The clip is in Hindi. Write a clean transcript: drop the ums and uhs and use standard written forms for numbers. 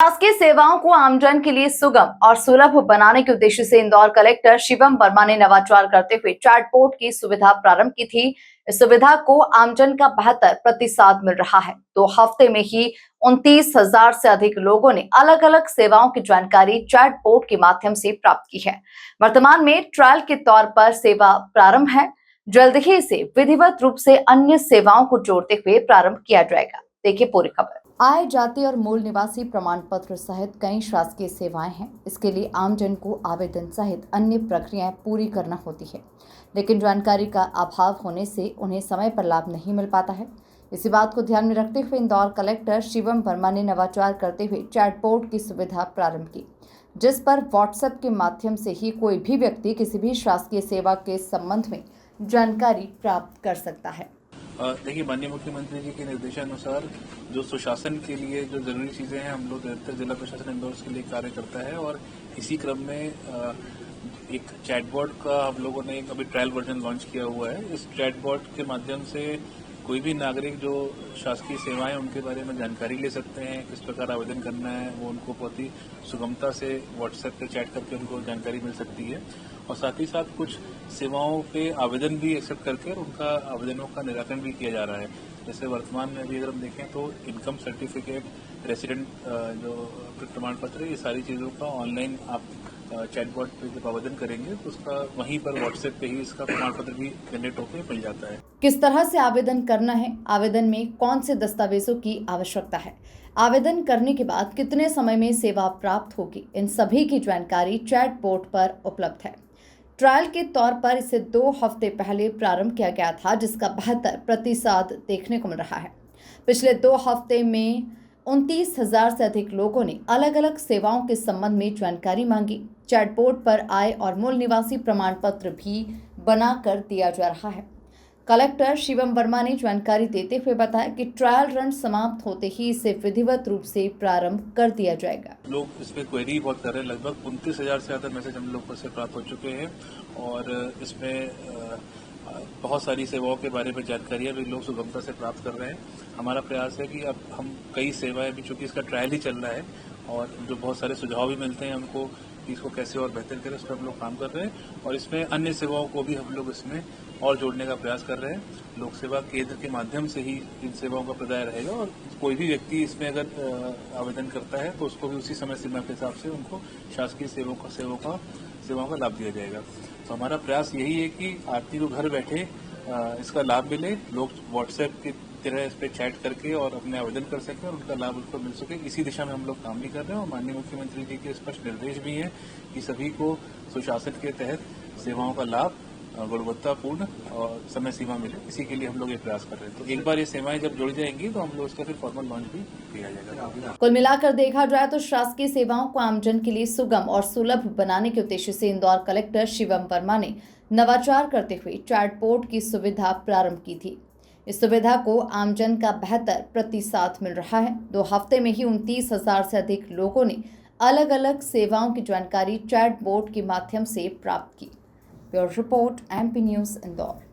शासकीय सेवाओं को आमजन के लिए सुगम और सुलभ बनाने के उद्देश्य से इंदौर कलेक्टर शिवम वर्मा ने नवाचार करते हुए चैटबॉट की सुविधा प्रारंभ की थी। इस सुविधा को आमजन का बेहतर प्रतिसाद मिल रहा है। 2 हफ्ते में ही 29,000 से अधिक लोगों ने अलग अलग सेवाओं की जानकारी चैटबॉट के माध्यम से प्राप्त की है। वर्तमान में ट्रायल के तौर पर सेवा प्रारंभ है। जल्द ही इसे विधिवत रूप से अन्य सेवाओं को जोड़ते हुए प्रारंभ किया जाएगा। देखिए पूरी खबर। आय, जाति और मूल निवासी प्रमाण पत्र सहित कई शासकीय सेवाएं हैं। इसके लिए आमजन को आवेदन सहित अन्य प्रक्रियाएं पूरी करना होती है, लेकिन जानकारी का अभाव होने से उन्हें समय पर लाभ नहीं मिल पाता है। इसी बात को ध्यान में रखते हुए इंदौर कलेक्टर शिवम वर्मा ने नवाचार करते हुए चैटबॉट की सुविधा प्रारंभ की, जिस पर व्हाट्सएप के माध्यम से ही कोई भी व्यक्ति किसी भी शासकीय सेवा के संबंध में जानकारी प्राप्त कर सकता है। देखिए, माननीय मुख्यमंत्री जी के निर्देशानुसार जो सुशासन के लिए जो जरूरी चीजें हैं, हम लोग निरंतर जिला प्रशासन इंदौर के लिए कार्य करता है और इसी क्रम में एक चैटबॉट का हम लोगों ने अभी ट्रायल वर्जन लॉन्च किया हुआ है। इस चैटबॉट के माध्यम से कोई भी नागरिक जो शासकीय सेवाएं उनके बारे में जानकारी ले सकते हैं, किस प्रकार आवेदन करना है, वो उनको बहुत ही सुगमता से व्हाट्सएप पे चैट करके उनको जानकारी मिल सकती है। और साथ ही साथ कुछ सेवाओं पे आवेदन भी एक्सेप्ट करके उनका आवेदनों का निराकरण भी किया जा रहा है। जैसे वर्तमान में भी अगर हम देखें तो इनकम सर्टिफिकेट, रेसिडेंट जो प्रमाण पत्र, ये सारी चीज़ों का ऑनलाइन आप चैटबॉट पे जब आवेदन करेंगे तो उसका वहीं पर व्हाट्सएप पे ही इसका प्रमाण पत्र भी जनरेट होकर मिल जाता है। किस तरह से आवेदन करना है, आवेदन में कौन से दस्तावेजों की आवश्यकता है, आवेदन करने के बाद कितने समय में सेवा प्राप्त होगी, इन सभी की जानकारी चैटबॉट पर उपलब्ध है। ट्रायल के तौर पर इसे 2 हफ्ते पहले प्रारंभ किया गया था, जिसका बेहतर प्रतिसाद देखने को मिल रहा है। पिछले 2 हफ्ते में 29,000 से अधिक लोगों ने अलग अलग सेवाओं के संबंध में जानकारी मांगी। चैटबॉट पर आय और मूल निवासी प्रमाण पत्र भी बना कर दिया जा रहा है। कलेक्टर शिवम वर्मा ने जानकारी देते हुए बताया कि ट्रायल रन समाप्त होते ही इसे विधिवत रूप से प्रारंभ कर दिया जाएगा। लोग इसमें क्वेरी बहुत कर रहे हैं, लगभग 29,000 से ज्यादा मैसेज हम लोग से प्राप्त हो चुके हैं और इसमें बहुत सारी सेवाओं के बारे में जानकारियां भी लोग सुगमता से प्राप्त कर रहे हैं। हमारा प्रयास है कि अब हम कई सेवाएं भी, चूंकि इसका ट्रायल ही चल रहा है और जो बहुत सारे सुझाव भी मिलते हैं हमको कि इसको कैसे और बेहतर करें, उस पर हम लोग काम कर रहे हैं और इसमें अन्य सेवाओं को भी हम लोग इसमें और जोड़ने का प्रयास कर रहे हैं। लोक सेवा केंद्र के माध्यम से ही इन सेवाओं का प्रदाय रहेगा और कोई भी व्यक्ति इसमें अगर आवेदन करता है तो उसको भी उसी समय सीमा के हिसाब से उनको शासकीय सेवाओं का लाभ दिया जाएगा। तो हमारा प्रयास यही है कि आदमी को घर बैठे इसका लाभ मिले, लोग व्हाट्सएप की तरह इस पर चैट करके और अपने आवेदन कर सकें और उनका लाभ उनको मिल सके। इसी दिशा में हम लोग काम भी कर रहे हैं और माननीय मुख्यमंत्री जी के स्पष्ट निर्देश भी हैं कि सभी को सुशासन के तहत सेवाओं का लाभ गुणवत्तापूर्ण और समय सीमा मिले, इसी के लिए हम लोग ये प्रयास कर रहे हैं। तो एक बार ये सेवाएं जब जुड़ जाएंगी तो हम लोग इसका फिर फॉर्मल लॉन्च भी किया जाएगा। कुल मिलाकर देखा जाए तो शासकीय सेवाओं को आमजन के लिए सुगम और सुलभ बनाने के उद्देश्य से इंदौर कलेक्टर शिवम वर्मा ने नवाचार करते हुए चैटबॉट की सुविधा प्रारंभ की थी। इस सुविधा को आमजन का बेहतर प्रतिसाद मिल रहा है। 2 हफ्ते में ही 29,000 से अधिक लोगों ने अलग अलग सेवाओं की जानकारी चैटबॉट के माध्यम से प्राप्त की। Bureau report, MP news, Indore.